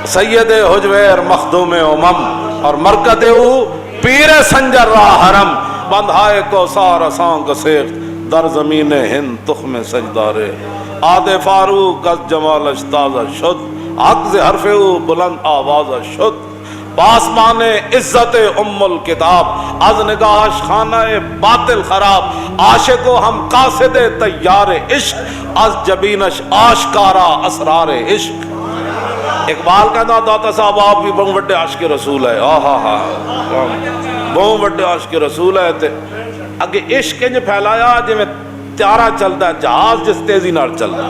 سید حجویر مخدوم امم اور مرکز او پیر سنجر را حرم بندھائے کو سار سانگ سیخ در زمین ہند تخم سجدارے آد فاروق از جمالش تازہ شد حق ز حرف او بلند آواز شد باسمان عزت ام الکتاب از نگاہش خانہ باطل خراب عاشق و ہم قاصد تیار عشق از جبینش آشکارا اسرار عشق اقبال کہتا داتا صاحب آپ بھی بہت بڑے عاشق رسول ہے بہت بڑے عاشق رسول ہے تے اگے عشق انج پھیلایا جی میں تیارہ چلتا ہے جہاز جس تیزی نال چلتا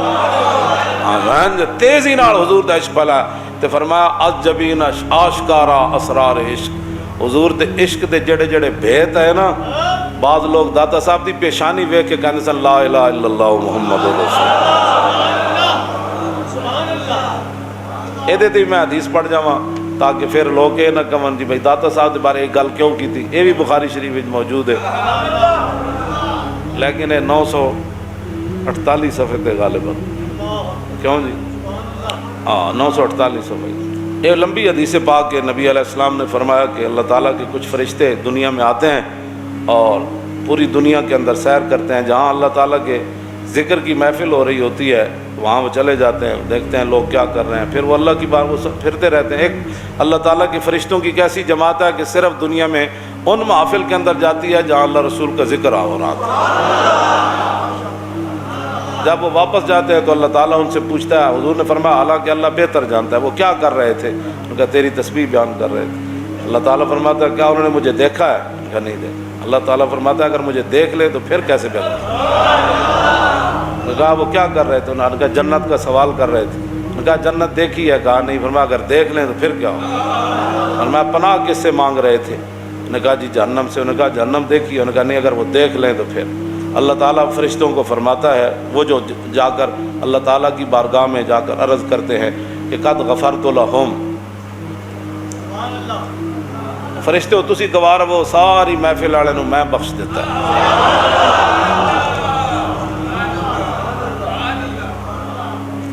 تیزی نال حضور دا عشق پھیلایا تے فرمایا از جبین آشکارا اسرار عشق حضور دے عشق دے جڑے جڑے بھیت ہے نا بعض لوگ داتا صاحب دی پیشانی ویکھ کے کہنے سے لا الہ الا اللہ محمد رسول اے دے میں حدیث پڑھ جاواں تاکہ پھر لوگ یہ نہ کہن جی بھائی داتا صاحب دے بارے ایک گل کیوں کی تھی یہ بھی بخاری شریف میں موجود ہے لیکن یہ 948 صفحے تے غالباً کیوں جی 948 صفحے یہ لمبی حدیث پاک کے نبی علیہ السلام نے فرمایا کہ اللہ تعالیٰ کے کچھ فرشتے دنیا میں آتے ہیں اور پوری دنیا کے اندر سیر کرتے ہیں جہاں اللہ تعالیٰ کے ذکر کی محفل ہو رہی ہوتی ہے وہاں وہ چلے جاتے ہیں دیکھتے ہیں لوگ کیا کر رہے ہیں پھر وہ اللہ کی بات وہ پھرتے رہتے ہیں ایک اللہ تعالیٰ کے فرشتوں کی کیسی جماعت ہے کہ صرف دنیا میں ان محافل کے اندر جاتی ہے جہاں اللہ رسول کا ذکر ہو رہا تھا جب وہ واپس جاتے ہیں تو اللہ تعالیٰ ان سے پوچھتا ہے حضور نے فرمایا حالانکہ اللہ بہتر جانتا ہے وہ کیا کر رہے تھے ان کا تیری تسبیح بیان کر رہے تھے اللہ تعالیٰ فرماتا ہے کیا انہوں نے مجھے دیکھا ہے ان کا نہیں دیکھا اللہ تعالیٰ فرماتا ہے اگر مجھے دیکھ لے تو پھر کیسے بیان کہا وہ کیا کر رہے تھے انہوں نے کہا جنت کا سوال کر رہے تھے انہوں نے کہا جنت دیکھی ہے کہا نہیں فرمایا اگر دیکھ لیں تو پھر کیا ہو فرمایا پناہ کس سے مانگ رہے تھے انہوں نے کہا جی جہنم سے انہوں نے کہا جہنم دیکھی انہوں نے کہا نہیں اگر وہ دیکھ لیں تو پھر اللہ تعالیٰ فرشتوں کو فرماتا ہے وہ جو جا کر اللہ تعالیٰ کی بارگاہ میں جا کر عرض کرتے ہیں کہ قد غفرت لہم فرشتے ہو تسی گوار وہ ساری محفل والے نو میں بخش دیتا ہے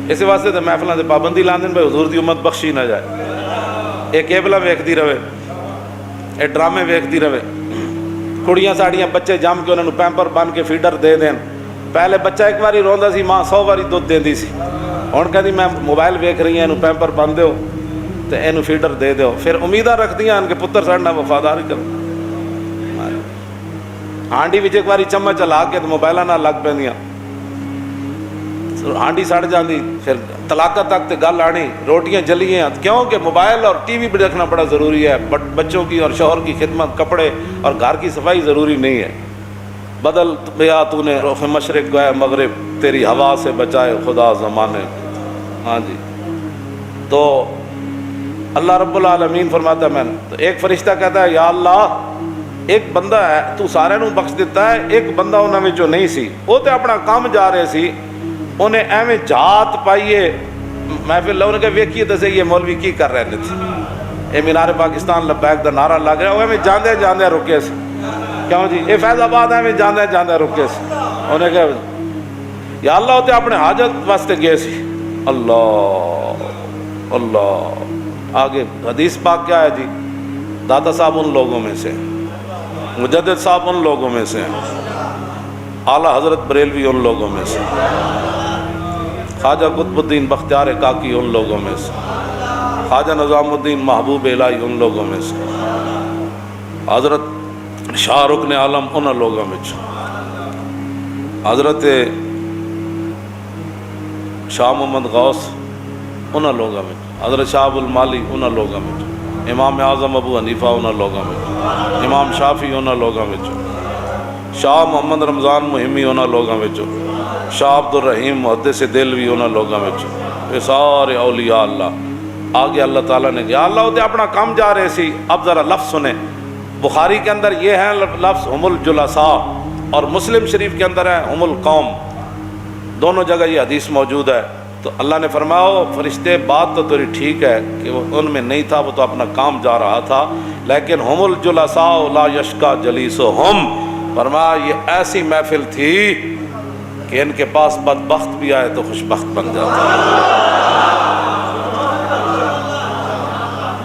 اسی واسطے تو محفلوں سے پابندی لاندے بھائی حضور دی امت بخشی نہ جائے یہ کیبلا ویکھدی رہے یہ ڈرامے ویکھدی رہے کڑیاں ساڑیاں بچے جم کے انہوں نے پیمپر بن کے فیڈر دے دین پہلے بچہ ایک باری روندا سی ماں 100 باری دودھ دیندی سی ہن کہندی میں موبائل ویکھ رہی ہوں پیمپر بن دیو تے اینو فیڈر دے دیو پھر امیداں رکھدیاں ان کے پتر ساڈا وفادار کر ہانڈی وچ ایک باری چمچ لا کے تے موبائلاں نال لگ پیندیاں ہانڈی سڑ جاندی پھر طلاقت تک تے گل آنی روٹیاں جلی ہیں کیوں کہ موبائل اور ٹی وی پہ دیکھنا بڑا ضروری ہے بچوں کی اور شوہر کی خدمت کپڑے اور گھر کی صفائی ضروری نہیں ہے بدل بیا تو نے رخ مشرق گویا مغرب تیری ہوا سے بچائے خدا زمانے ہاں جی تو اللہ رب العالمین فرماتا ہے میں تو ایک فرشتہ کہتا ہے یا اللہ ایک بندہ ہے تو سارے نو بخش دیتا ہے ایک بندہ انہاں وچوں نہیں سی وہ تے اپنا کام جا رہے سی انہیں ایویں جات پائیے محفل لوگوں نے کہا ویکھیے تو صحیح یہ مولوی کی کر رہے تھے اے مینار پاکستان لبیک دا نعرہ لگ رہا ہے وہ ایویں جاندے جاندے رکے سے کیوں جی اے فیض آباد ایویں جاندے جاندے رکے سے انہیں کہا یا اللہ ہوتے اپنے حاجت واسطے گئے سی اللہ اللہ آگے حدیث پاک کیا ہے جی داتا صاحب ان لوگوں میں سے مجدد صاحب ان لوگوں میں سے اعلیٰ حضرت بریلوی ان لوگوں میں سے خواجہ قطب الدین بختیار کاکی ان لوگوں میں سے خواجہ نظام الدین محبوب الہی ان لوگوں میں سے حضرت شاہ رکن عالم ان لوگوں میں سے حضرت شاہ محمد غوث ان لوگوں میں حضرت شاہ ابو المالی ان لوگوں میں امام اعظم ابو حنیفہ ان لوگوں میں امام شافعی ان لوگوں میں شاہ محمد رمضان مہمی انہاں لوگاں وچوں شاہ عبد الرحیم محدث دلوی انہاں لوگاں وچوں یہ سارے اولیاء اللہ آگے اللہ تعالیٰ نے کہا اللہ ہوتے اپنا کام جا رہے سی اب ذرا لفظ سنیں بخاری کے اندر یہ ہے لفظ ہم الجلساء اور مسلم شریف کے اندر ہے ہم القوم دونوں جگہ یہ حدیث موجود ہے تو اللہ نے فرمایا فرشتے بات تو تیری ٹھیک ہے کہ وہ ان میں نہیں تھا وہ تو اپنا کام جا رہا تھا لیکن ہم الجلساء لا یشکا جلیسہم فرمایا یہ ایسی محفل تھی کہ ان کے پاس بدبخت بھی آئے تو خوشبخت بن جاتا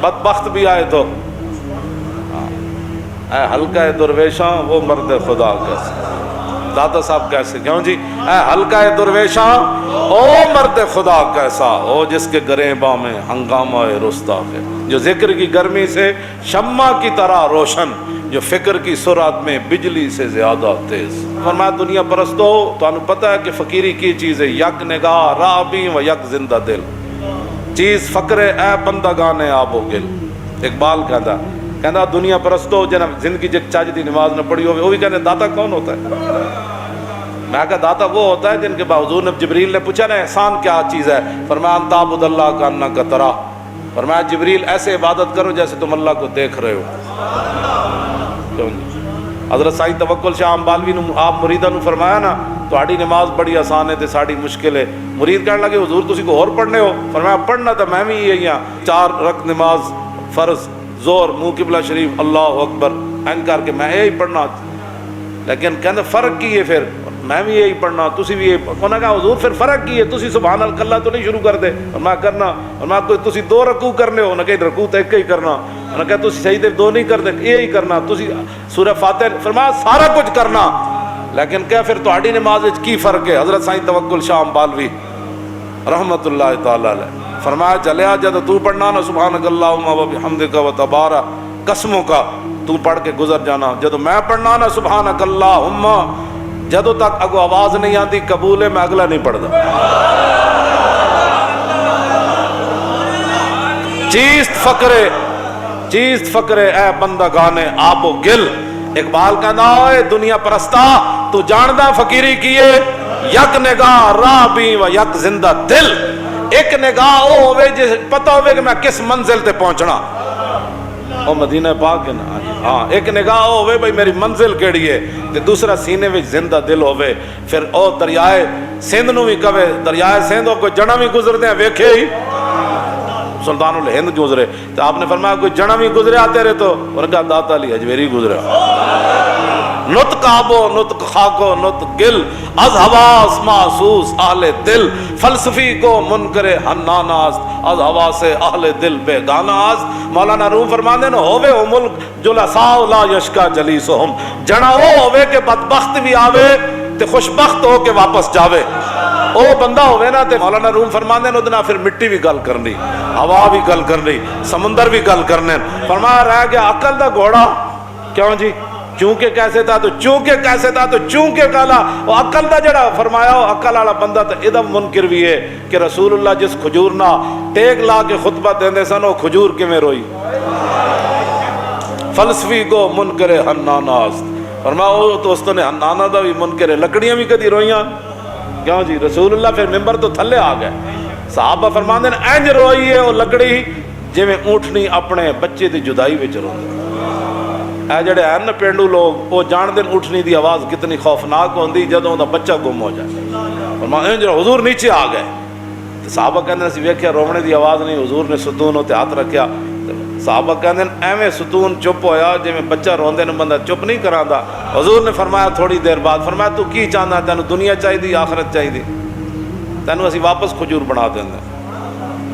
بدبخت بھی آئے تو اے ہلکا درویشاں وہ مرد خدا کیسے، دادا صاحب کیسے، کیوں جی، اے ہلکا درویشاں او مرد خدا کیسا، او جس کے گریباں میں ہنگامہ رستا ہے، جو ذکر کی گرمی سے شمع کی طرح روشن، جو فکر کی سرعت میں بجلی سے زیادہ تیز۔ فرمایا دنیا پرستو تو انہوں پتہ ہے کہ فقیری کی چیز ہے، یک نگاہ رابی و یک زندہ دل، چیز فقر اے بندگان آب و گل۔ اقبال کہتا دنیا پرستو جنہاں زندگی جک چاج دی نماز نہ پڑھی ہوئے، وہ بھی کہتے داتا کون ہوتا ہے؟ میں کہا داتا وہ ہوتا ہے جن کے حضور نے جبریل نے پوچھا نا احسان کیا چیز ہے، فرمایا ان تعبد اللہ کا انک ترا، فرمایا جبریل ایسے عبادت کرو جیسے تم اللہ کو دیکھ رہے ہو۔ حضرت سائیں توکل شاہ امبالوی نے آپ مریداں نو فرمایا نا تہاڈی نماز بڑی آسان ہے تے ساڈی مشکل ہے، مرید کہنے لگے حضور تسی کو اور پڑھنے ہو، فرمایا پڑھنا تو میں بھی یہی ہاں، 4 رکعت نماز فرض زور منہ قبلہ شریف اللہ اکبر این کر کے میں یہی پڑھنا، لیکن کہنے فرق کی ہے، پھر میں بھی یہی پڑھنا تسی بھی یہی، انہوں نے کہا حضور پھر فرق کی ہے، تسی سبحان اللہ تو نہیں شروع کر دے، اور میں کرنا، اور میں کوئی تسی 2 رکوع کرنے ہو، انہوں نے کہا رکوع تو ایک ہی کرنا، انہوں نے کہا تسی سجدے 2 نہیں کر دے، یہی کرنا، تسی سورہ فاتحہ، فرمایا سارا کچھ کرنا، لیکن کیا پھر تہاڈی نماز وچ کی فرق ہے؟ حضرت سائیں توکل شاہ امبالوی رحمت اللہ تعالی علیہ فرمایا چلیا جد تو پڑھنا نا سبحانک اللہم و بحمدک و تبارک قسموں کا، تو پڑھ کے گزر جانا، جد میں پڑھنا نا سبحانک اللہم، جدو تک اگو آواز نہیں آتی قبول ہے، میں اگلا نہیں پڑھتا۔ چیست فقرے اے بندگانے آپ و گل، اقبال کہنا ہے دنیا پرستا تو جاندہ فقیری کیے، یک نگاہ راہ بھی و یک زندہ دل، ایک نگاہ او ہوئے جس پتہ ہوئے کہ میں کس منزل تے پہنچنا، او مدینہ پاک ہے نا، ہاں ایک نگاہ او ہوئے بھئی میری منزل کیڑی ہے، تے دوسرا سینے وچ زندہ دل ہوئے، پھر او دریائے سندھ نو بھی کہے، دریائے سندھ کوئی جنا بھی گزر دیں ویکھے ہی سلطان الہند گزرے، تو آپ نے فرمایا کوئی جنا بھی گزرے آتے رہے تو انہوں نے کہا داتا علی حجویری گزرے، نطق آبو نطق خاکو نطق گل، از حواس محسوس اہل دل، فلسفی کو منکر حناناست، از حواس اہل دل بیگاناست۔ مولانا روم فرماندے نا ہووے او ملک جلساء لا یشکا جلیسہم، جنا وہ ہووے کہ بدبخت بھی آوے تے خوشبخت ہو کے واپس جاوے، او بندہ ہوئے نا تے مولانا روم فرماندے نا ادنا پھر مٹی بھی گل کرنی، ہوا بھی گل کرنی، سمندر بھی گل کرنے، فرمایا رہ گیا عقل دا گھوڑا، کیوں جی چونکہ کیسے تھا تو چونکہ کیسے تھا تو چونکہ کالا، وہ عقل دا جڑا فرمایا ہو عقل والا بندہ تو ادم منکر بھی ہے کہ رسول اللہ جس کھجور نہ ٹیک لا کے خطبہ دیندے سن وہ کھجور کی میں روئی، فلسفی کو منکر حناناست، فرمایا وہ تو اس نے حنانا دا بھی منکر ہے، لکڑیاں بھی کدی روئیاں، کیوں جی رسول اللہ پھر ممبر تو تھلے آ گئے، صحابہ فرماندے ہیں انج روئی ہے وہ لکڑی جی میں اونٹنی اپنے بچے دی جدائی وچ روندے، اے جڑے ہیں نا پینڈو لوگ وہ جان دن اٹھنی دی آواز کتنی خوفناک ہوندی جدوں دا بچہ گم ہو جائے، فرمایا انج حضور نیچے آ گئے، صحابہ کہندے اسی ویکھیا رونے دی آواز نہیں، حضور نے ستون تے ہاتھ رکھیا، صحابہ کہندے ایویں ستون چپ ہویا جویں بچہ روندے نوں بندہ چپ نہیں کراندا، حضور نے فرمایا تھوڑی دیر بعد، فرمایا تو کی چاہندا، تینوں دنیا چاہیے آخرت چاہیے، تینوں اسی واپس کھجور بنا دیندے،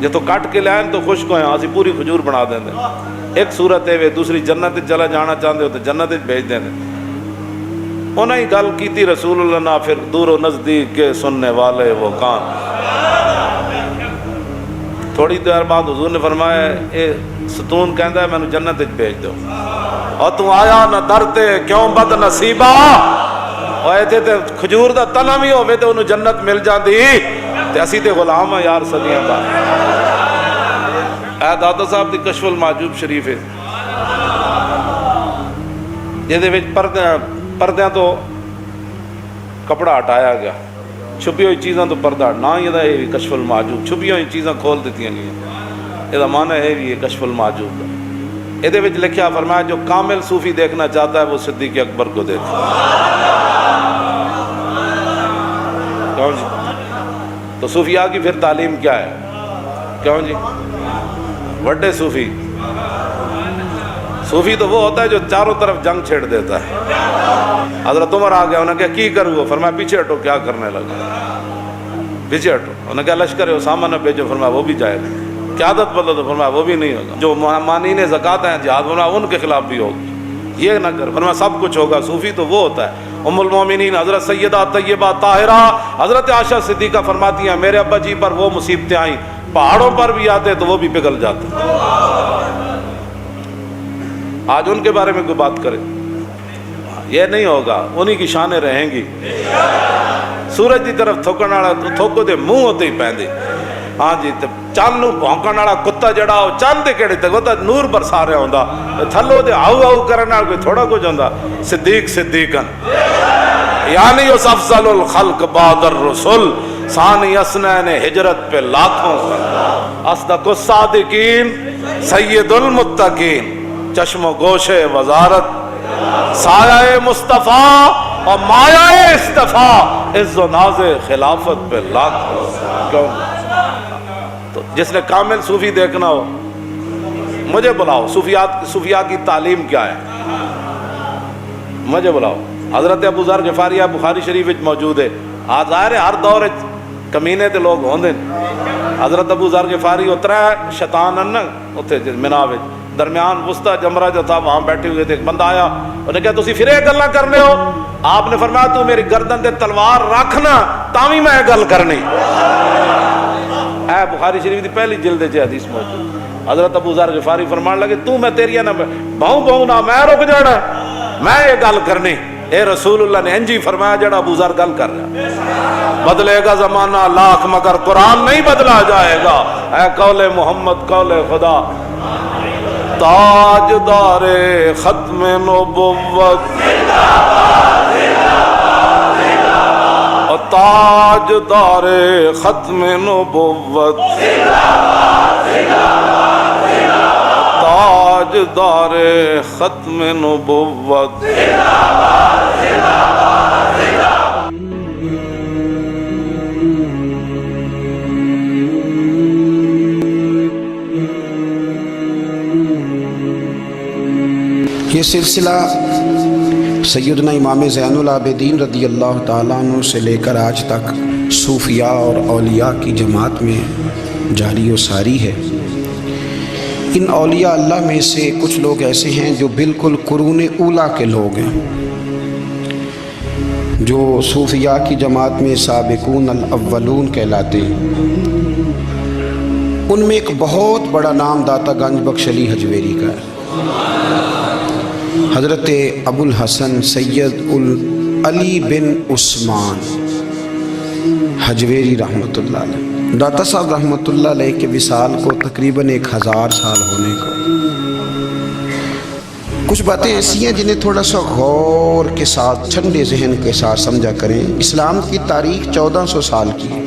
جے تو کٹ کے لائن تو خشک ہوئے اسی پوری کھجور بنا دیندے، ایک صورت ہے دوسری جنت چلا جانا چاہتے ہو تو جنت بھیج دیں، انہیں ہی گل کیتی رسول اللہ نے، پھر دور و نزدیک کے سننے والے وہ کان، تھوڑی دیر بعد حضور نے فرمایا اے ستون کہندا ہے میں جنت بھیج دو، اور تو آیا نہ درتے کیوں بد نصیبہ، اور ایتھے تے کھجور دا تنا بھی ہوے تے انہوں جنت مل جاندی، تے اسی تے غلام ہیں یار صدیاں دا۔ اے دادا صاحب دی کشف المحجوب شریف ہے، جہدے وچ پردیاں تو کپڑا ہٹایا گیا، چھپی ہوئی چیزاں تو پردہ، نہ یہ کشف المحجوب، چھپی ہوئی چیزاں کھول دیتی ہیں، یہ معنی ہے یہ کشف المحجوب کا، یہ وچ لکھیا فرمایا جو کامل صوفی دیکھنا چاہتا ہے وہ صدیق اکبر کو دیکھے، کیوں جی تو صوفیاء کی پھر تعلیم کیا ہے، کیوں جی بڑے صوفی تو وہ ہوتا ہے جو چاروں طرف جنگ چھیڑ دیتا ہے، حضرت عمر آ گیا، انہوں نے کہا کی کرو، فرمایا پیچھے ہٹو، کیا کرنے لگا، پیچھے ہٹو، انہوں نے کہا لشکر اسامہ نہ بھیجو، فرمایا وہ بھی جائے گا، قیادت بدلو تو فرمایا وہ بھی نہیں ہوگا. جو مانین زکوٰۃ ہیں جہاد فرمایا ان کے خلاف بھی ہوگی. یہ نہ کر فرمایا سب کچھ ہوگا. صوفی تو وہ ہوتا ہے. ام المومنین حضرت سیدہ طیبہ طاہرہ حضرت عائشہ صدیقہ فرماتی ہیں میرے ابا جی پر وہ مصیبتیں آئیں پہاڑوں پر بھی آتے تو وہ بھی پگھل جاتے. آج ان کے بارے میں کوئی بات کرے یہ نہیں ہوگا. انہی کی شانیں رہیں گی. سورج کی طرف تھوکن والا تھوکو دے منہ ہوتے ہی پیندے. ہاں جی چند نو بھونکن والا کتا جڑا وہ چند دے کیڑے تک وہ نور برسا رہا ہوندا تھلو دے آؤ آؤ کرن نال کوئی تھوڑا کچھ ہوندا. صدیق صدیقن یعنی اس افضل الخلق بعد الرسل ثانی اسنین ہجرت پہ لاکھوں اصدق الصادقین سید المتقین چشم و گوش وزارت سایہ مصطفیٰ اور مایہ اصطفیٰ عز و ناز خلافت پہ لاکھوں. کیوں تو جس نے کامل صوفی دیکھنا ہو مجھے بلاؤ. صوفیاء کی تعلیم کیا ہے مجھے بلاؤ. حضرت ابو ذر غفاری بخاری شریف موجود ہے. آج ظاہر ہے ہر دور کمینے تے لوگ ہوندے. حضرت ابو ذر غفاری اترا شیطان ان اتھے منا وچ درمیان وسطی جمرہ جو تھا وہاں بیٹھے ہوئے تھے. ایک بندہ آیا انہوں نے کہا تسی پھر یہ گلاں کرنے ہو. آپ نے فرمایا تو میری گردن تے تلوار رکھنا تاوی میں گل کرنی. اے بخاری شریف دی پہلی جلد چ حدیث موجود. حضرت ابو ذر غفاری فرمان لگے تو میں تیری نہ بہوں نہ میں رک جانا میں یہ گل کرنی. اے رسول اللہ نے انجی فرمایا جڑا ابو ذر گل کر رہا. بدلے گا زمانہ لاکھ مگر قرآن نہیں بدلا جائے گا. اے قول محمد قول خدا تاجدار ختم نبوت اور تاجدار ختم نبوت تاجدار ختم نبوت یہ سلسلہ سیدنا امام زین العابدین رضی اللہ تعالیٰ عنہ سے لے کر آج تک صوفیاء اور اولیاء کی جماعت میں جاری و ساری ہے. ان اولیاء اللہ میں سے کچھ لوگ ایسے ہیں جو بالکل قرون اولیٰ کے لوگ ہیں، جو صوفیاء کی جماعت میں سابقون الاولون کہلاتے ہیں. ان میں ایک بہت بڑا نام داتا گنج بخش علی حجویری کا ہے. حضرت ابو الحسن سید علی بن عثمان حجویری رحمۃ اللہ علیہ. داتا صاحب رحمۃ اللہ علیہ کے وصال کو تقریباً 1000 سال ہونے کو. کچھ باتیں ایسی ہیں جنہیں تھوڑا سا غور کے ساتھ ٹھنڈے ذہن کے ساتھ سمجھا کریں. اسلام کی تاریخ 1400 سال کی ہے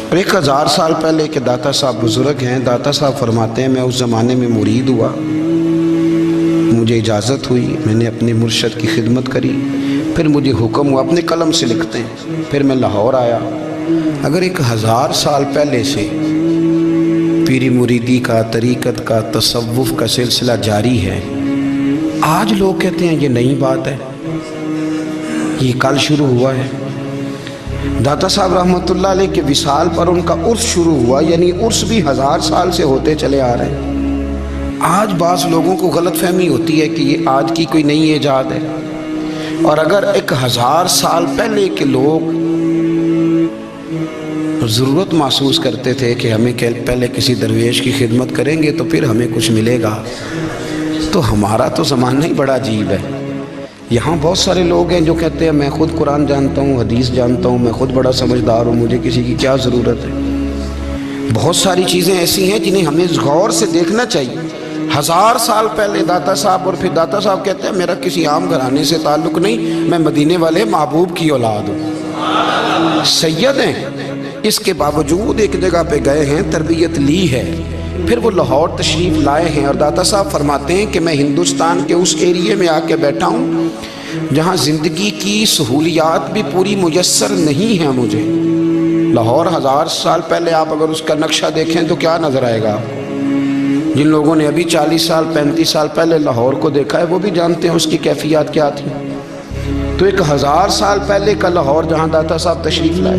اور 1000 سال پہلے کے داتا صاحب بزرگ ہیں. داتا صاحب فرماتے ہیں میں اس زمانے میں مرید ہوا، مجھے اجازت ہوئی، میں نے اپنے مرشد کی خدمت کری، پھر مجھے حکم ہوا، اپنے قلم سے لکھتے ہیں، پھر میں لاہور آیا. اگر 1000 سال پہلے سے پیری مریدی کا، طریقت کا، تصوف کا سلسلہ جاری ہے، آج لوگ کہتے ہیں یہ نئی بات ہے، یہ کل شروع ہوا ہے. داتا صاحب رحمۃ اللہ علیہ کے وصال پر ان کا عرس شروع ہوا، یعنی عرس بھی 1000 سال سے ہوتے چلے آ رہے ہیں. آج بعض لوگوں کو غلط فہمی ہوتی ہے کہ یہ آج کی کوئی نئی ایجاد ہے. اور اگر 1000 سال پہلے کے لوگ ضرورت محسوس کرتے تھے کہ ہمیں پہلے کسی درویش کی خدمت کریں گے تو پھر ہمیں کچھ ملے گا، تو ہمارا تو زمانہ ہی بڑا عجیب ہے. یہاں بہت سارے لوگ ہیں جو کہتے ہیں میں خود قرآن جانتا ہوں، حدیث جانتا ہوں، میں خود بڑا سمجھدار ہوں، مجھے کسی کی کیا ضرورت ہے. بہت ساری چیزیں ایسی ہیں جنہیں ہمیں غور سے دیکھنا چاہیے. 1000 سال پہلے داتا صاحب، اور پھر داتا صاحب کہتے ہیں میرا کسی عام گھرانے سے تعلق نہیں، میں مدینے والے محبوب کی اولاد ہوں، سید ہیں. اس کے باوجود ایک جگہ پہ گئے ہیں، تربیت لی ہے، پھر وہ لاہور تشریف لائے ہیں. اور داتا صاحب فرماتے ہیں کہ میں ہندوستان کے اس ایریے میں آ کے بیٹھا ہوں جہاں زندگی کی سہولیات بھی پوری میسر نہیں ہیں مجھے. لاہور 1000 سال پہلے آپ اگر اس کا نقشہ دیکھیں تو کیا نظر آئے گا؟ جن لوگوں نے ابھی 40 سال 35 سال پہلے لاہور کو دیکھا ہے وہ بھی جانتے ہیں اس کی کیفیات کیا تھی. تو 1000 سال پہلے کا لاہور جہاں داتا صاحب تشریف لائے،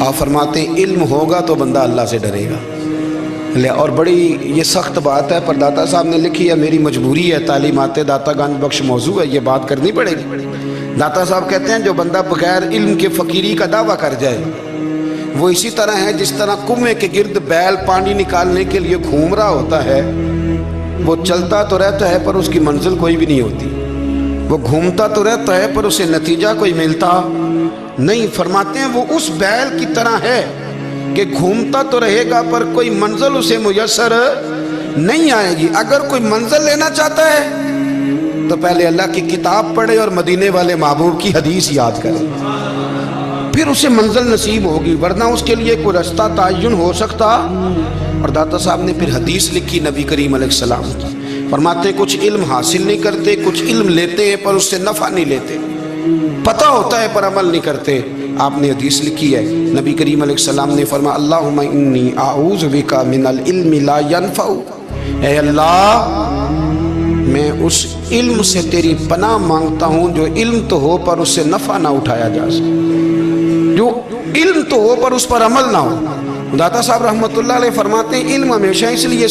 آپ فرماتے ہیں علم ہوگا تو بندہ اللہ سے ڈرے گا. اور بڑی یہ سخت بات ہے، پر داتا صاحب نے لکھی ہے، میری مجبوری ہے، تعلیمات داتا گنج بخش موضوع ہے، یہ بات کرنی پڑے گی. داتا صاحب کہتے ہیں جو بندہ بغیر علم کے فقیری کا دعویٰ کر جائے وہ اسی طرح ہے جس طرح کنویں کے گرد بیل پانی نکالنے کے لیے گھوم رہا ہوتا ہے. وہ چلتا تو رہتا ہے پر اس کی منزل کوئی بھی نہیں ہوتی، وہ گھومتا تو رہتا ہے پر اسے نتیجہ کوئی ملتا نہیں. فرماتے ہیں وہ اس بیل کی طرح ہے کہ گھومتا تو رہے گا پر کوئی منزل اسے میسر نہیں آئے گی. اگر کوئی منزل لینا چاہتا ہے تو پہلے اللہ کی کتاب پڑھے اور مدینے والے محبوب کی حدیث یاد کرے، پھر اسے منزل نصیب ہوگی، ورنہ اس کے لیے کوئی رستہ تعین ہو سکتا. اور داتا صاحب نے پھر حدیث لکھی نبی کریم علیہ السلام کی. فرماتے ہیں کچھ علم حاصل نہیں کرتے، کچھ علم لیتے ہیں پر اس سے نفع نہیں لیتے، پتہ ہوتا ہے پر عمل نہیں کرتے. آپ نے حدیث لکھی ہے، نبی کریم علیہ السلام نے فرمایا اللہم انی اعوذ بک من العلم لا ینفع. اے اللہ میں اس علم سے تیری پناہ مانگتا ہوں جو علم تو ہو پر اس سے نفع نہ اٹھایا جا سکے، جو علم تو ہو پر اس پر عمل نہ ہو. داتا صاحب رحمۃ اللہ علیہ فرماتے ہیں علم ہمیشہ اس لیے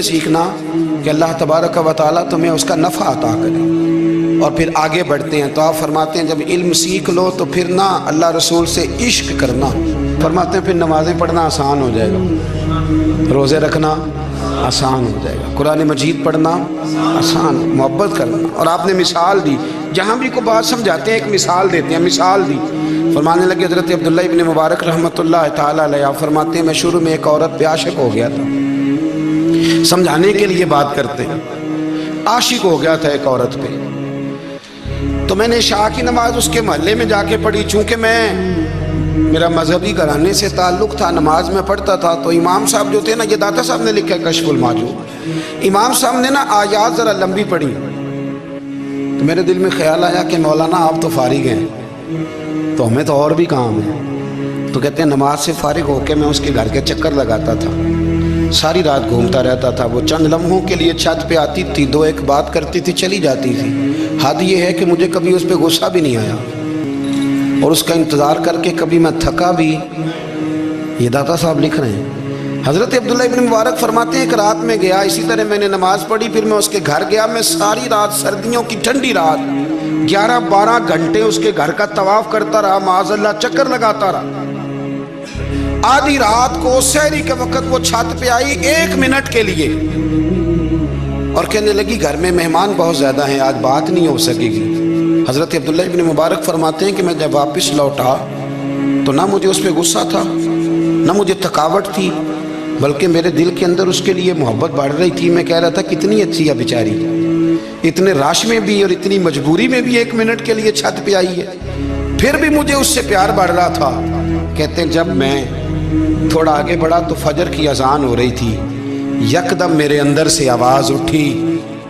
سیکھنا کہ اللہ تبارک و تعالیٰ تمہیں اس کا نفع عطا کرے. اور پھر آگے بڑھتے ہیں تو آپ فرماتے ہیں جب علم سیکھ لو تو پھر نہ اللہ رسول سے عشق کرنا. فرماتے ہیں پھر نمازیں پڑھنا آسان ہو جائے گا، روزے رکھنا آسان ہو جائے گا، قرآن مجید پڑھنا آسان، محبت کرنا. اور آپ نے مثال دی، جہاں بھی کوئی بات سمجھاتے ہیں ایک مثال دیتے ہیں. مثال دی، فرمانے لگے حضرت عبداللہ ابن مبارک رحمۃ اللہ تعالیٰ علیہ، آپ فرماتے ہیں میں شروع میں ایک عورت پہ عاشق ہو گیا تھا. سمجھانے کے لیے بات کرتے ہیں، عاشق ہو گیا تھا ایک عورت پہ. تو میں نے عشاء کی نماز اس کے محلے میں جا کے پڑھی. چونکہ میرا مذہبی گھرانے سے تعلق تھا، نماز میں پڑھتا تھا. تو امام صاحب جو تھے نا، یہ داتا صاحب نے لکھا ہے کشف المحجوب، امام صاحب نے نا آیات ذرا لمبی پڑھی. تو میرے دل میں خیال آیا کہ مولانا آپ تو فارغ ہیں تو ہمیں تو اور بھی کام ہے. تو کہتے ہیں نماز سے فارغ ہو کے میں اس کے گھر کے چکر لگاتا تھا، ساری رات گھومتا رہتا تھا. وہ چند لمحوں کے لیے چھت پہ آتی تھی، دو ایک بات کرتی تھی، چلی جاتی تھی. حد یہ ہے کہ مجھے کبھی اس پہ غصہ بھی نہیں آیا، اور اس کا انتظار کر کے کبھی میں تھکا بھی. یہ داتا صاحب لکھ رہے ہیں. حضرت عبداللہ ابن مبارک فرماتے ہیں ایک رات میں گیا، اسی طرح میں نے نماز پڑھی، پھر میں اس کے گھر گیا. میں ساری رات، سردیوں کی ٹھنڈی رات، 11-12 گھنٹے اس کے گھر کا طواف کرتا رہا، معاذ اللہ چکر لگاتا رہا. آدھی رات کو سحری کے وقت وہ چھت پہ آئی 1 منٹ کے لیے اور کہنے لگی گھر میں مہمان بہت زیادہ ہیں، آج بات نہیں ہو سکے گی. حضرت عبداللہ ابن مبارک فرماتے ہیں کہ میں جب واپس لوٹا تو نہ مجھے اس پہ غصہ تھا، نہ مجھے تھکاوٹ تھی، بلکہ میرے دل کے اندر اس کے لیے محبت بڑھ رہی تھی. میں کہہ رہا تھا کتنی اچھی ہے بیچاری، اتنے رش میں بھی اور اتنی مجبوری میں بھی 1 منٹ کے لیے چھت پہ آئی ہے، پھر بھی مجھے اس سے پیار بڑھ رہا تھا. کہتے ہیں جب میں تھوڑا آگے بڑھا تو فجر کی اذان ہو رہی تھی. یکدم میرے اندر سے آواز اٹھی.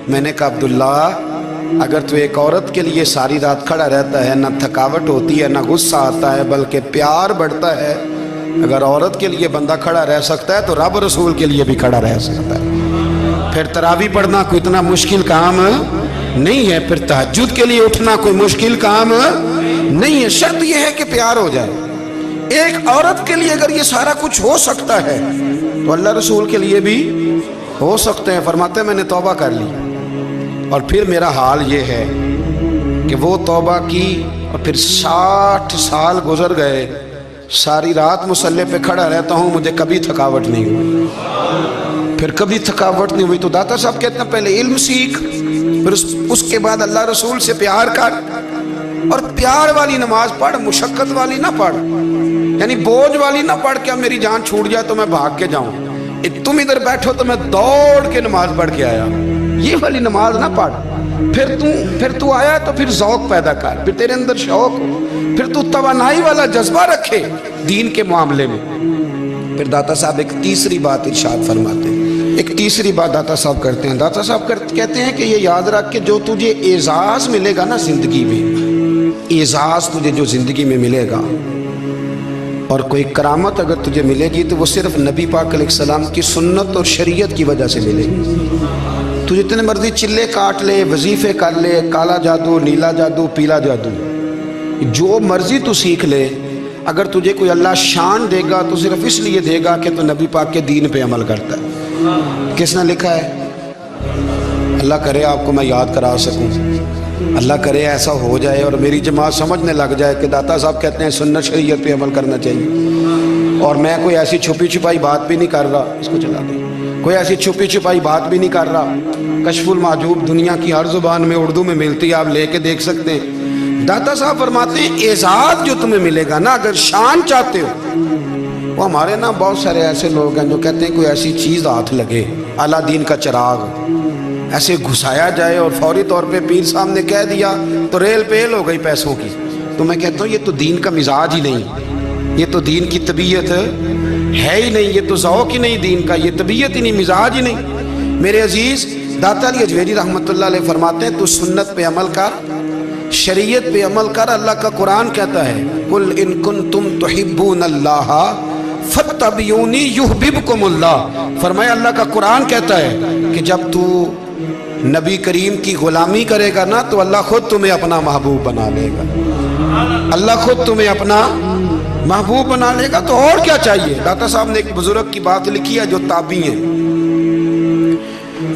میں نے کہا عبداللہ اگر تو ایک عورت کے لیے ساری رات کھڑا رہتا ہے، نہ تھکاوٹ ہوتی ہے، نہ غصہ آتا ہے، بلکہ پیار بڑھتا ہے، اگر عورت کے لیے بندہ کھڑا رہ سکتا ہے تو رب رسول کے لیے بھی کھڑا رہ سکتا ہے. پھر تراویح پڑھنا کوئی اتنا مشکل کام نہیں ہے، پھر تہجد کے لیے اٹھنا کوئی مشکل کام نہیں ہے. شرط یہ ہے کہ پیار ہو جائے. ایک عورت کے لیے اگر یہ سارا کچھ ہو سکتا ہے تو اللہ رسول کے لیے بھی ہو سکتے ہیں. فرماتے ہیں میں نے توبہ کر لی اور پھر میرا حال یہ ہے کہ وہ توبہ کی اور پھر 60 سال گزر گئے، ساری رات مصلی پہ کھڑا رہتا ہوں، مجھے کبھی تھکاوٹ نہیں ہوئی، پھر کبھی تھکاوٹ نہیں ہوئی. تو داتا صاحب کہتے ہیں پہلے علم سیکھ، پھر اس کے بعد اللہ رسول سے پیار کر، اور پیار والی نماز پڑھ، مشقت والی نہ پڑھ، یعنی بوجھ والی نہ پڑھ کہ اب میری جان چھوٹ جائے تو میں بھاگ کے جاؤں، تم ادھر بیٹھو تو میں دوڑ کے نماز پڑھ کے آیا، یہ والی نماز نہ پڑھ. پھر تو آیا تو پھر ذوق پیدا کر، پھر تیرے اندر شوق ہو، پھر تو توانائی والا جذبہ رکھے دین کے معاملے میں. پھر داتا صاحب ایک تیسری بات ارشاد فرماتے ہیں، ایک تیسری بات داتا صاحب کرتے ہیں. داتا صاحب کہتے ہیں کہ یہ یاد رکھ کہ جو تجھے اعزاز ملے گا نا زندگی میں، اعزاز تجھے جو زندگی میں ملے گا اور کوئی کرامت اگر تجھے ملے گی تو وہ صرف نبی پاک علیہ السلام کی سنت اور شریعت کی وجہ سے ملے گی. تو جتنے مرضی چلے کاٹ لے، وظیفے کر لے، کالا جادو، نیلا جادو، پیلا جادو، جو مرضی تو سیکھ لے، اگر تجھے کوئی اللہ شان دے گا تو صرف اس لیے دے گا کہ تو نبی پاک کے دین پہ عمل کرتا ہے۔ کس نے لکھا ہے؟ اللہ کرے آپ کو میں یاد کرا سکوں، اللہ کرے ایسا ہو جائے اور میری جماعت سمجھنے لگ جائے کہ داتا صاحب کہتے ہیں سنت شریعت پہ عمل کرنا چاہیے، اور میں کوئی ایسی چھپی چھپائی بات بھی نہیں کر رہا، اس کو چلا دیں، کوئی ایسی چھپی چھپائی بات بھی نہیں کر رہا۔ کشف المحجوب دنیا کی ہر زبان میں اردو میں ملتی ہے، آپ لے کے دیکھ سکتے ہیں۔ داتا صاحب فرماتے ہیں اعزاز جو تمہیں ملے گا نا، اگر شان چاہتے ہو، وہ ہمارے نا بہت سارے ایسے لوگ ہیں جو کہتے ہیں کوئی ایسی چیز ہاتھ لگے، اعلیٰ دین کا چراغ ایسے گھسایا جائے اور فوری طور پہ پیر صاحب نے کہہ دیا تو ریل پیل ہو گئی پیسوں کی، تو میں کہتا ہوں یہ تو دین کا مزاج ہی نہیں، یہ تو دین کی طبیعت ہے ہی نہیں، یہ تو ذوق ہی نہیں دین کا، یہ طبیعت ہی نہیں، مزاج ہی نہیں۔ میرے عزیز داتا علی اجویری رحمۃ اللہ علیہ فرماتے ہیں تو سنت پہ عمل کر، شریعت پہ عمل کر۔ اللہ کا قرآن کہتا ہے قل ان کنتم تحبون اللہ فاتبعونی یحببکم اللہ، فرمایا اللہ کا قرآن کہتا ہے کہ جب تو نبی کریم کی غلامی کرے گا نا تو اللہ خود تمہیں اپنا محبوب بنا لے گا، اللہ خود تمہیں اپنا محبوب بنا لے گا، تو اور کیا چاہیے۔ داتا صاحب نے ایک بزرگ کی بات لکھی ہے جو تابعی ہیں،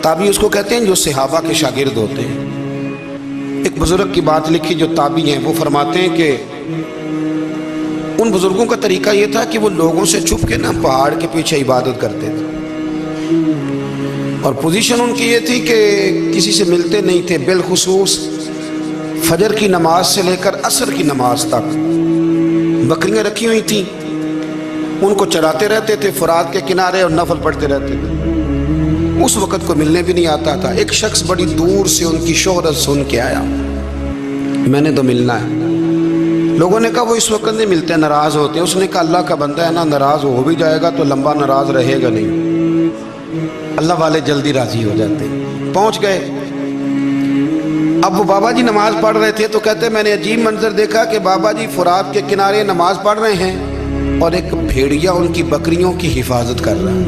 تابعی اس کو کہتے ہیں جو صحابہ کے شاگرد ہوتے ہیں۔ ایک بزرگ کی بات لکھی جو تابعی ہیں، وہ فرماتے ہیں کہ ان بزرگوں کا طریقہ یہ تھا کہ وہ لوگوں سے چھپ کے نا پہاڑ کے پیچھے عبادت کرتے تھے، اور پوزیشن ان کی یہ تھی کہ کسی سے ملتے نہیں تھے، بالخصوص فجر کی نماز سے لے کر عصر کی نماز تک بکریاں رکھی ہوئی تھیں، ان کو چراتے رہتے تھے فرات کے کنارے اور نفل پڑھتے رہتے تھے۔ اس وقت کو ملنے بھی نہیں آتا تھا۔ ایک شخص بڑی دور سے ان کی شہرت سن کے آیا، میں نے تو ملنا ہے۔ لوگوں نے کہا وہ اس وقت نہیں ملتے، ناراض ہوتے ہیں۔ اس نے کہا اللہ کا بندہ ہے نا، ناراض ہو بھی جائے گا تو لمبا ناراض رہے گا نہیں، اللہ والے جلدی راضی ہو جاتے ہیں۔ پہنچ گئے، اب وہ بابا جی نماز پڑھ رہے تھے تو کہتے میں نے عجیب منظر دیکھا کہ بابا جی فرات کے کنارے نماز پڑھ رہے ہیں اور ایک بھیڑیا ان کی بکریوں کی حفاظت کر رہا ہے۔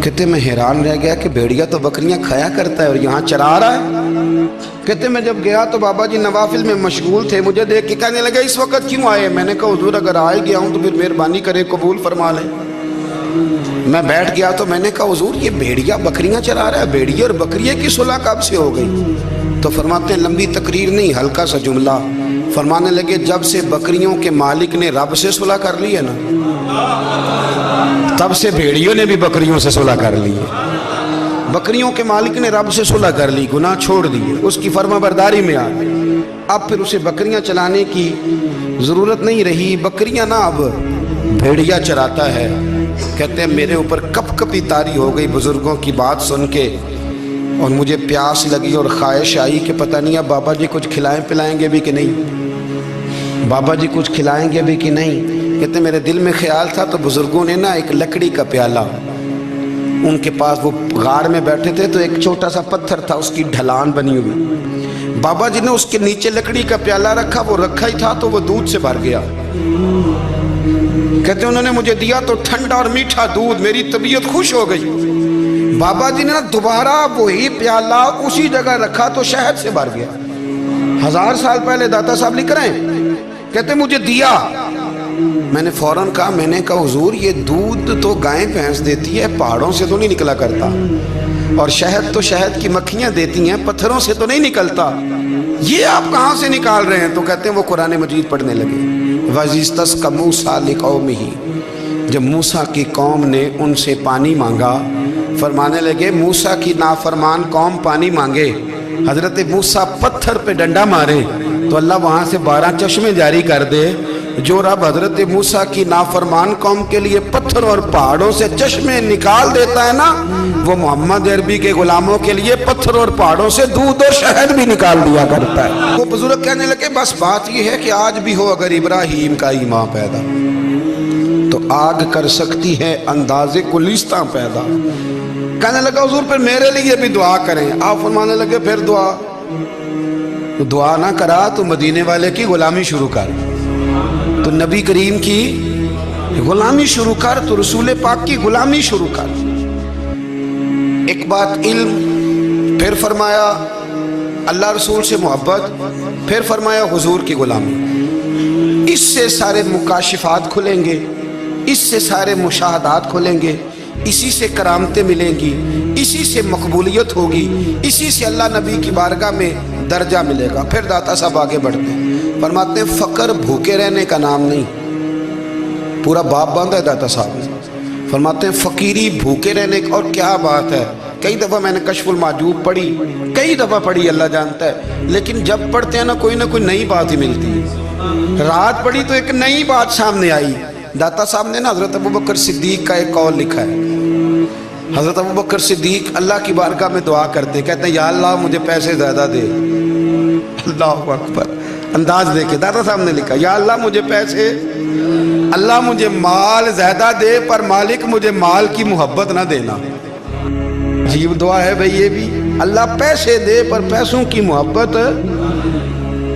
کہتے میں حیران رہ گیا کہ بھیڑیا تو بکریاں کھایا کرتا ہے اور یہاں چرا رہا ہے۔ کہتے میں جب گیا تو بابا جی نوافل میں مشغول تھے، مجھے دیکھ کے کہنے لگے اس وقت کیوں آئے؟ میں نے کہا حضور اگر آئے گیا ہوں تو پھر مہربانی کرے قبول فرما لیں۔ میں بیٹھ گیا تو میں نے کہا حضور یہ بھیڑیا بکریاں چرا رہا ہے، بھیڑیا اور بکریے کی صلح کب سے ہو گئی؟ تو فرماتے ہیں لمبی تقریر نہیں، ہلکا سا جملہ، فرمانے لگے جب سے بکریوں کے مالک نے رب سے صلح کر لی ہے نا، تب سے بھیڑیوں نے بھی بکریوں سے صلح کر لی ہے۔ بکریوں کے مالک نے رب سے صلح کر لی، گناہ چھوڑ دیے، اس کی فرما برداری میں آ گئی، اب پھر اسے بکریاں چلانے کی ضرورت نہیں رہی، بکریاں نہ اب بھیڑیا چراتا ہے۔ کہتے ہیں میرے اوپر کپ کپی طاری ہو گئی بزرگوں کی بات سن کے، اور مجھے پیاس لگی اور خواہش آئی کہ پتہ نہیں اب بابا جی کچھ کھلائیں پلائیں گے بھی کہ نہیں، بابا جی کچھ کھلائیں گے بھی کہ نہیں۔ کہتے میرے دل میں خیال تھا تو بزرگوں نے نا ایک لکڑی کا پیالہ، ان کے پاس وہ غار میں بیٹھے تھے تو ایک چھوٹا سا پتھر تھا، اس کی ڈھلان بنی ہوئی، بابا جی نے اس کے نیچے لکڑی کا پیالہ رکھا، وہ رکھا ہی تھا تو وہ دودھ سے بھر گیا۔ کہتے انہوں نے مجھے دیا تو ٹھنڈا اور میٹھا دودھ، میری طبیعت خوش ہو گئی۔ بابا جی نے دوبارہ وہی پیالہ اسی جگہ رکھا تو شہد سے بھر گیا۔ 1000 سال پہلے داتا صاحب لکھ رہے ہیں، کہتے مجھے دیا، میں نے فوراً کہا، میں نے کہا حضور یہ دودھ تو گائیں بھینس دیتی ہے، پہاڑوں سے تو نہیں نکلا کرتا، اور شہد تو شہد کی مکھیاں دیتی ہیں، پتھروں سے تو نہیں نکلتا، یہ آپ کہاں سے نکال رہے ہیں؟ تو کہتے ہیں وہ قرآن مجید پڑھنے لگے۔ وَإِذِ اسْتَسْقَى مُوسَىٰ لِقَوْمِهِ، جب موسیٰ کی قوم نے ان سے پانی مانگا، فرمانے لگے موسیٰ کی نافرمان قوم پانی مانگے، حضرت موسیٰ پتھر پہ ڈنڈا مارے تو اللہ وہاں سے 12 چشمے جاری کر دے۔ جو رب حضرت موسیٰ کی نافرمان قوم کے لیے پتھر اور پہاڑوں سے چشمے نکال دیتا ہے نا، وہ محمد عربی کے غلاموں کے لیے پتھر اور پہاڑوں سے دودھ اور شہد بھی نکال دیا کرتا ہے۔ وہ بزرگ کہنے لگے بس بات یہ ہے کہ آج بھی ہو اگر ابراہیم کا ایمان پیدا تو آگ کر سکتی ہے انداز گلستاں پیدا۔ کہنے لگا حضور پھر میرے لیے بھی دعا کریں۔ آپ فرمانے لگے پھر دعا نہ کرا تو مدینے والے کی غلامی شروع کر، تو نبی کریم کی غلامی شروع کر، تو رسول پاک کی غلامی شروع کر۔ ایک بات علم، پھر فرمایا اللہ رسول سے محبت، پھر فرمایا حضور کی غلامی۔ اس اس سے سارے مکاشفات کھلیں گے، اس سے سارے مشاہدات کھلیں گے، اسی سے کرامتیں ملیں گی، اسی سے مقبولیت ہوگی، اسی سے اللہ نبی کی بارگاہ میں درجہ ملے گا۔ پھر داتا صاحب آگے بڑھتے ہیں، فرماتے ہیں فقر بھوکے رہنے کا نام نہیں، پورا باب باندھا ہے داتا صاحب نے۔ فرماتے ہیں فقیری بھوکے رہنے کا، اور کیا بات ہے، کئی دفعہ میں نے کشف المحجوب پڑھی، کئی دفعہ پڑھی، اللہ جانتا ہے، لیکن جب پڑھتے ہیں نا کوئی نہ کوئی نئی بات ہی ملتی ہے۔ رات پڑھی تو ایک نئی بات سامنے آئی۔ داتا صاحب نے نا حضرت ابوبکر صدیق کا ایک قول لکھا ہے۔ حضرت ابوبکر صدیق اللہ کی بارگاہ میں دعا کرتے، کہتے ہیں یا اللہ مجھے پیسے زیادہ دے۔ اللہ اکبر، انداز دیکھے، داتا صاحب نے لکھا یا اللہ مجھے پیسے، اللہ مجھے مال زیادہ دے، پر مالک مجھے مال کی محبت نہ دینا۔ عجیب دعا ہے بھئی یہ بھی، اللہ پیسے دے پر پیسوں کی محبت۔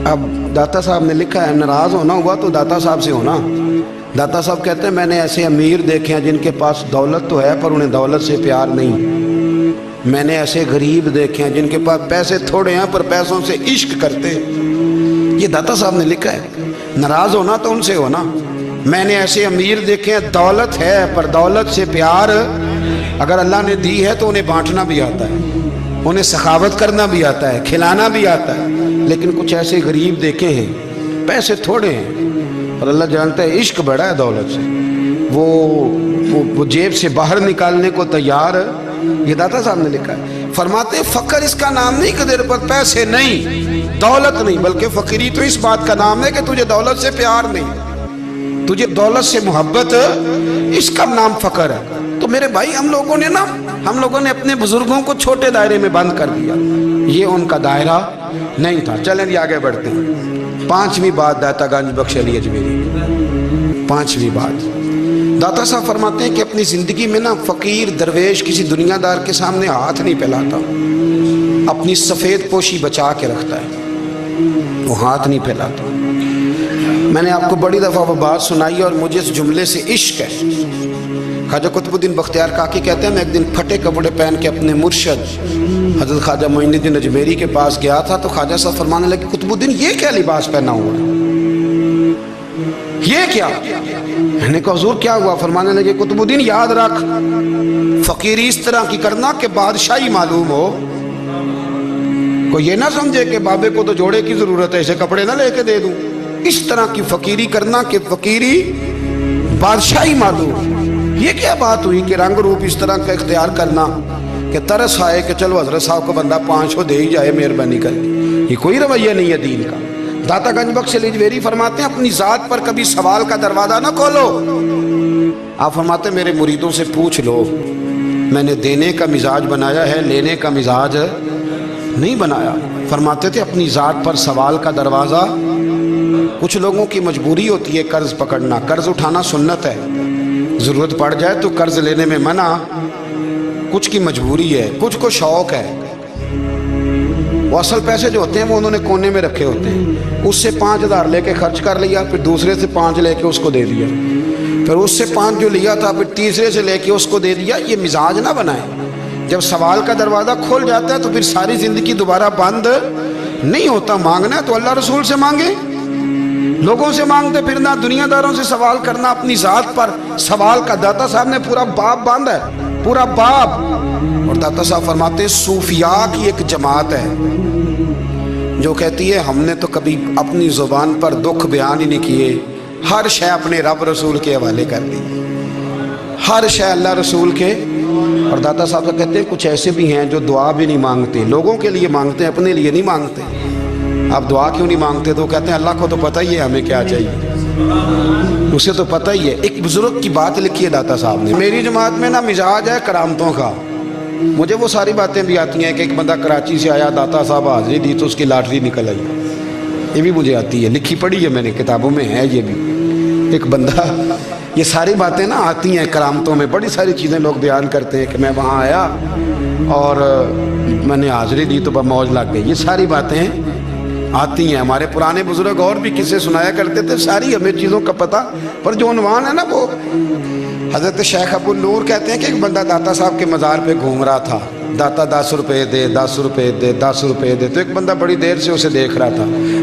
اب داتا صاحب نے لکھا ہے ناراض ہونا ہوا تو داتا صاحب سے ہونا۔ داتا صاحب کہتے ہیں میں نے ایسے امیر دیکھے ہیں جن کے پاس دولت تو ہے پر انہیں دولت سے پیار نہیں، میں نے ایسے غریب دیکھے ہیں جن کے پاس پیسے تھوڑے ہیں پر پیسوں سے عشق کرتے ہیں۔ یہ داتا صاحب نے لکھا ہے، ناراض ہونا تو ان سے ہونا۔ میں نے ایسے امیر دیکھے ہیں دولت ہے پر دولت سے پیار اگر اللہ نے دی ہے تو انہیں بانٹنا بھی آتا ہے، انہیں سخاوت کرنا بھی آتا ہے، کھلانا بھی آتا ہے، لیکن کچھ ایسے غریب دیکھے ہیں پیسے تھوڑے ہیں اور اللہ جانتا ہے عشق بڑا ہے دولت سے، وہ جیب سے باہر نکالنے کو تیار۔ یہ داتا صاحب نے لکھا ہے۔ فرماتے ہیں فقر اس کا نام نہیں کہ تیرے پر پیسے نہیں، دولت نہیں، بلکہ فقیری تو اس بات کا نام ہے کہ تجھے دولت سے پیار نہیں، تجھے دولت سے محبت، اس کا نام فقر ہے۔ تو میرے بھائی ہم لوگوں نے اپنے بزرگوں کو چھوٹے دائرے میں بند کر دیا، یہ ان کا دائرہ نہیں تھا۔ چلیں جی آگے بڑھتے ہیں۔ پانچویں بات داتا گنج بخش علی اجمیری، پانچویں بات داتا صاحب فرماتے ہیں کہ اپنی زندگی میں نا فقیر درویش کسی دنیا دار کے سامنے ہاتھ نہیں پھیلاتا، اپنی سفید پوشی بچا کے رکھتا ہے، وہ ہاتھ نہیں پھیلاتا۔ میں نے آپ کو بڑی دفعہ وہ بات سنائی اور مجھے اس جملے سے عشق ہے۔ خواجہ قطب الدین بختیار کاکی کہتے ہیں میں ایک دن پھٹے کپڑے پہن کے اپنے مرشد حضرت خواجہ معین الدین اجمیری کے پاس گیا تھا تو خواجہ صاحب فرمانے لگے قطب الدین یہ کیا لباس پہنا ہوا ہے، یہ کیا؟ میں نے کہا حضور کیا ہوا؟ فرمانے لگے قطب الدین یاد رکھ فقیری اس طرح کی کرنا کہ بادشاہی معلوم ہو، کوئی یہ نہ سمجھے کہ بابے کو تو جوڑے کی ضرورت ہے اسے کپڑے نہ لے کے دے دوں، اس طرح کی فقیری کرنا کہ فقیری بادشاہی معلوم۔ یہ کیا بات ہوئی کہ رنگ روپ اس طرح کا اختیار کرنا کہ ترس آئے کہ چلو حضرت صاحب کو بندہ 500 دے ہی جائے مہربانی کر کے، یہ کوئی رویہ نہیں ہے دین کا۔ داتا گنج بخش علی اجمیری فرماتے ہیں اپنی ذات پر کبھی سوال کا دروازہ نہ کھولو۔ آپ فرماتے ہیں میرے مریدوں سے پوچھ لو، میں نے دینے کا مزاج بنایا ہے، لینے کا مزاج نہیں بنایا۔ فرماتے تھے اپنی ذات پر سوال کا دروازہ، کچھ لوگوں کی مجبوری ہوتی ہے قرض پکڑنا، قرض اٹھانا سنت ہے، ضرورت پڑ جائے تو قرض لینے میں منع، کچھ کی مجبوری ہے، کچھ کو شوق ہے، وہ اصل پیسے جو ہوتے ہیں وہ انہوں نے کونے میں رکھے ہوتے ہیں، اس سے 5000 لے کے خرچ کر لیا، پھر دوسرے سے 5 لے کے اس کو دے دیا، پھر اس سے 5 جو لیا تھا پھر تیسرے سے لے کے اس کو دے دیا۔ یہ مزاج نہ بنائیں، جب سوال کا دروازہ کھول جاتا ہے تو پھر ساری زندگی دوبارہ بند نہیں ہوتا۔ مانگنا ہے تو اللہ رسول سے مانگے، لوگوں سے مانگتے پھرنا، دنیا داروں سے سوال کرنا، اپنی ذات پر سوال کا داتا صاحب نے پورا باب باندھا ہے، پورا باب۔ اور داتا صاحب فرماتے ہیں صوفیاء کی ایک جماعت ہے جو کہتی ہے ہم نے تو کبھی اپنی زبان پر دکھ بیان ہی نہیں کیے، ہر شے اپنے رب رسول کے حوالے کر دی، ہر شے اللہ رسول کے۔ اور داتا صاحب کہتے ہیں کچھ ایسے بھی ہیں جو دعا بھی نہیں مانگتے، لوگوں کے لیے مانگتے ہیں، اپنے لیے نہیں مانگتے۔ آپ دعا کیوں نہیں مانگتے؟ تو کہتے ہیں اللہ کو تو پتہ ہی ہے ہمیں کیا چاہیے، اسے تو پتہ ہی ہے۔ ایک بزرگ کی بات لکھی ہے داتا صاحب نے، میری جماعت میں نا مزاج ہے کرامتوں کا، مجھے وہ ساری باتیں بھی آتی ہیں کہ ایک بندہ کراچی سے آیا، داتا صاحب حاضری دی تو اس کی لاٹری نکل آئی، یہ بھی مجھے آتی ہے، لکھی پڑھی ہے میں نے، کتابوں میں ہے یہ بھی۔ ایک بندہ، یہ ساری باتیں نا آتی ہیں کرامتوں میں، بڑی ساری چیزیں لوگ بیان کرتے ہیں کہ میں وہاں آیا اور میں نے حاضری دی تو موج لگ گئی، یہ ساری باتیں آتی ہیں۔ ہمارے پرانے بزرگ اور بھی قصے سنایا کرتے تھے، ساری ہمیں چیزوں کا پتہ، پر جو عنوان ہے نا وہ حضرت شیخ ابو نور کہتے ہیں کہ ایک بندہ داتا صاحب کے مزار پہ گھوم رہا تھا، داتا 10 روپے دے، 10 روپے دے، 10 روپے دے، تو ایک بندہ بڑی دیر سے اسے دیکھ رہا تھا،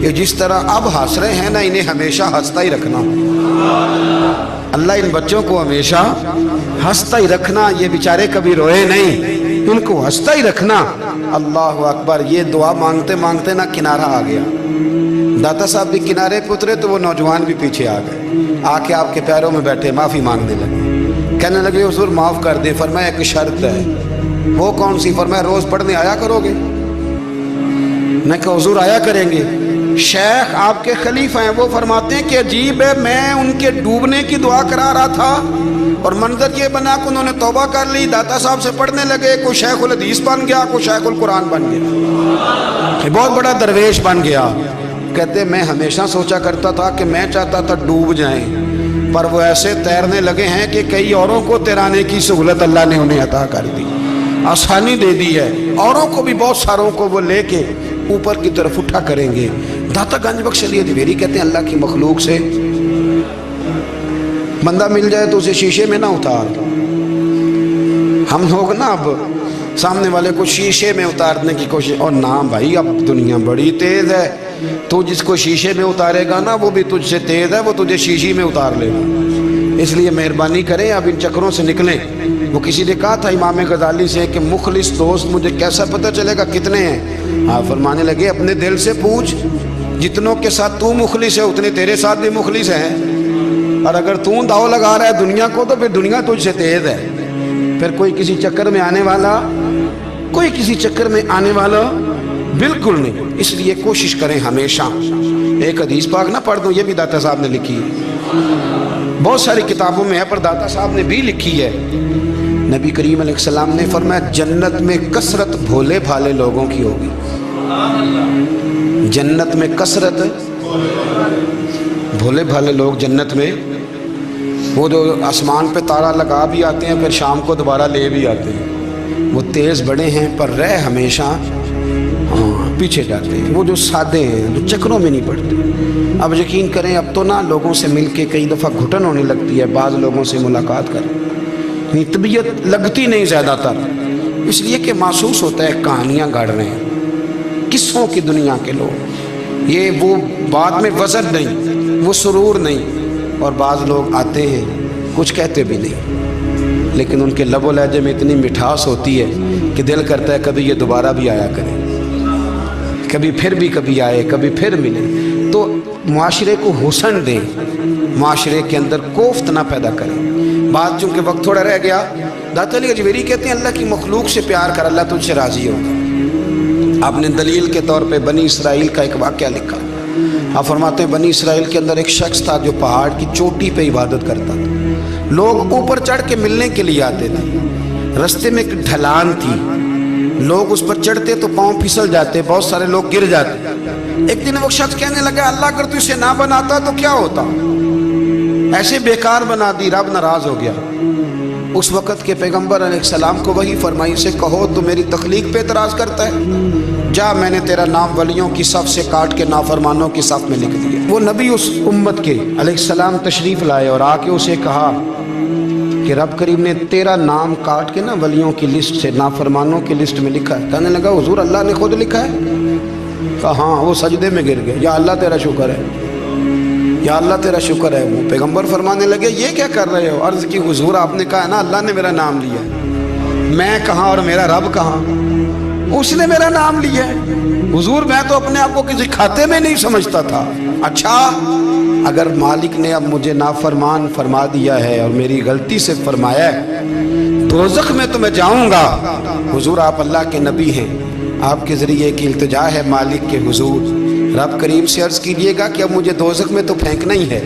یہ جس طرح اب ہنس رہے ہیں نا، انہیں ہمیشہ ہنستا ہی رکھنا۔ اللہ ان بچوں کو ہمیشہ ہنستا ہی رکھنا، یہ بیچارے کبھی روئے نہیں، ان کو ہنستا ہی رکھنا۔ اللہ اکبر۔ یہ دعا مانگتے مانگتے نا کنارہ آ گیا، داتا صاحب بھی کنارے پہ اترے تو وہ نوجوان بھی پیچھے آ گئے، آ کے آپ کے پیروں میں بیٹھے معافی مانگنے لگے، کہنے لگے حضور معاف کر دیں۔ فرمایا ایک شرط ہے۔ وہ کون سی؟ فرمایا روز پڑھنے آیا کرو گے؟ میں کہا حضور آیا کریں گے۔ شیخ آپ کے خلیفہ ہیں، وہ فرماتے ہیں کہ عجیب ہے، میں ان کے ڈوبنے کی دعا کرا رہا تھا اور منظر یہ بنا کہ انہوں نے توبہ کر لی، داتا صاحب سے پڑھنے لگے، کوئی شیخ الحدیث بن گیا، کوئی شیخ القرآن بن گیا، بہت بڑا درویش بن گیا۔ کہتے میں ہمیشہ سوچا کرتا تھا کہ میں چاہتا تھا ڈوب جائیں، پر وہ ایسے تیرنے لگے ہیں کہ کئی اوروں کو تیرانے کی سہولت اللہ نے انہیں عطا کر دی، آسانی دے دی ہے، اوروں کو بھی بہت ساروں کو وہ لے کے اوپر کی طرف اٹھا کریں گے۔ داتا گنج بخش علی دیویری کہتے ہیں اللہ کی مخلوق سے بندہ مل جائے تو اسے شیشے میں نہ اتار۔ ہم لوگ نا اب سامنے والے کو شیشے میں اتارنے کی کوشش، اور نہ بھائی اب دنیا بڑی تیز ہے، تو جس کو شیشے میں اتارے گا نا وہ بھی تجھ سے تیز ہے، وہ تجھے شیشی میں اتار لے گا۔ اس لیے مہربانی کریں اب ان چکروں سے نکلیں۔ وہ کسی نے کہا تھا امام غزالی سے کہ مخلص دوست مجھے کیسا پتہ چلے گا کتنے ہیں؟ آپ فرمانے لگے اپنے دل سے پوچھ، جتنوں کے ساتھ تو مخلص ہے اتنے تیرے ساتھ بھی مخلص ہیں، اور اگر تو داؤ لگا رہا ہے دنیا کو تو پھر دنیا تجھ سے تیز ہے۔ پھر کوئی کسی چکر میں آنے والا، کوئی کسی چکر میں آنے والا بالکل نہیں۔ اس لیے کوشش کریں ہمیشہ۔ ایک حدیث پاک نہ پڑھ دوں، یہ بھی داتا صاحب نے لکھی ہے، بہت ساری کتابوں میں ہے پر داتا صاحب نے بھی لکھی ہے۔ نبی کریم علیہ السلام نے فرمایا جنت میں کثرت بھولے بھالے لوگوں کی ہوگی، جنت میں کثرت بھولے بھالے لوگ جنت میں، وہ جو آسمان پہ تارا لگا بھی آتے ہیں پھر شام کو دوبارہ لے بھی آتے ہیں، وہ تیز بڑے ہیں پر رہ ہمیشہ پیچھے جاتے ہیں، وہ جو سادے ہیں جو چکروں میں نہیں پڑتے۔ اب یقین کریں اب تو نا لوگوں سے مل کے کئی دفعہ گھٹن ہونے لگتی ہے، بعض لوگوں سے ملاقات کریں طبیعت لگتی نہیں زیادہ تر، اس لیے کہ محسوس ہوتا ہے کہانیاں گڑھ رہے ہیں، قصوں کی دنیا کے لوگ، یہ وہ بعد میں وزن نہیں، وہ سرور نہیں، اور بعض لوگ آتے ہیں کچھ کہتے بھی نہیں، لیکن ان کے لب و لہجے میں اتنی مٹھاس ہوتی ہے کہ دل کرتا ہے کبھی یہ دوبارہ بھی آیا کرے، کبھی پھر بھی کبھی آئے، کبھی پھر ملے۔ تو معاشرے کو حسن دیں، معاشرے کے اندر کوفت نہ پیدا کریں۔ بات چونکہ وقت تھوڑا رہ گیا، داتا علی اجمیری کہتے ہیں اللہ کی مخلوق سے پیار کر، اللہ تجھ سے راضی ہوگا۔ آپ نے دلیل کے طور پہ بنی اسرائیل کا ایک واقعہ لکھا۔ آپ فرماتے ہیں بنی اسرائیل کے اندر ایک شخص تھا جو پہاڑ کی چوٹی پہ عبادت کرتا تھا، لوگ اوپر چڑھ کے ملنے کے لیے آتے تھے، رستے میں ایک ڈھلان تھی، لوگ اس پر چڑھتے تو پاؤں پھسل جاتے، بہت سارے لوگ گر جاتے۔ ایک دن وہ شخص کہنے لگا اللہ اگر تو اسے نہ بناتا تو کیا ہوتا، ایسے بیکار بنا دی، رب ناراض ہو گیا۔ اس وقت کے پیغمبر علیہ السلام کو وہی فرمائی سے کہو تو میری تخلیق پہ اعتراض کرتا ہے، جا میں نے تیرا نام ولیوں کی صف سے کاٹ کے نافرمانوں کی صف میں لکھ دیا۔ وہ نبی اس امت کے علیہ السلام تشریف لائے اور آ کے اسے کہا کہ رب کریم نے تیرا نام کاٹ کے نا ولیوں کی لسٹ سے نافرمانوں کی لسٹ میں لکھا ہے۔ کہنے لگا حضور اللہ نے خود لکھا ہے؟ کہا ہاں۔ وہ سجدے میں گر گئے، یا اللہ تیرا شکر ہے، یا اللہ تیرا شکر ہے۔ وہ پیغمبر فرمانے لگے یہ کیا کر رہے ہو؟ عرض کی حضور آپ نے کہا ہے نا اللہ نے میرا نام لیا ہے، میں کہاں اور میرا رب کہاں؟ اس نے میرا نام لیا ہے حضور، میں تو اپنے آپ کو کسی کھاتے میں نہیں سمجھتا تھا۔ اچھا اگر مالک نے اب مجھے نافرمان فرما دیا ہے اور میری غلطی سے فرمایا ہے دوزخ میں تو میں جاؤں گا، حضور آپ اللہ کے نبی ہیں، آپ کے ذریعے کی التجا ہے مالک کے حضور، رب کریم سے عرض کیجئے گا کہ اب مجھے دوزخ میں تو پھینکنا ہی ہے،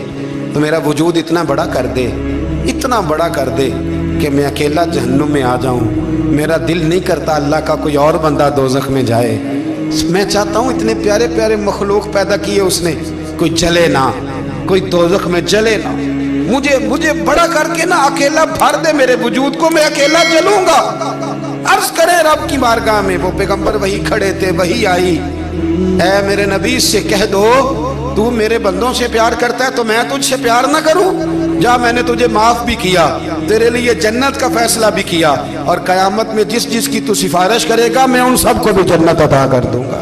تو میرا وجود اتنا بڑا کر دے، اتنا بڑا کر دے کہ میں اکیلا جہنم میں آ جاؤں۔ میرا دل نہیں کرتا اللہ کا کوئی اور بندہ دوزخ میں جائے، میں چاہتا ہوں اتنے پیارے پیارے مخلوق پیدا کیے اس نے، کوئی جلے نہ، کوئی دوزخ میں جلے نہ، مجھے بڑا کر کے نا اکیلا بھر دے میرے وجود کو، میں اکیلا جلوں گا۔ عرض کرے رب کی بارگاہ میں، وہ پیغمبر وہی کھڑے تھے، وہی آئی، اے میرے نبی سے کہہ دو تو میرے بندوں سے پیار کرتا ہے تو میں تجھ سے پیار نہ کروں؟ جا میں نے تجھے معاف بھی کیا، تیرے لیے جنت کا فیصلہ بھی کیا، اور قیامت میں جس جس کی تو سفارش کرے گا میں ان سب کو بھی جنت عطا کر دوں گا۔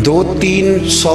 200-300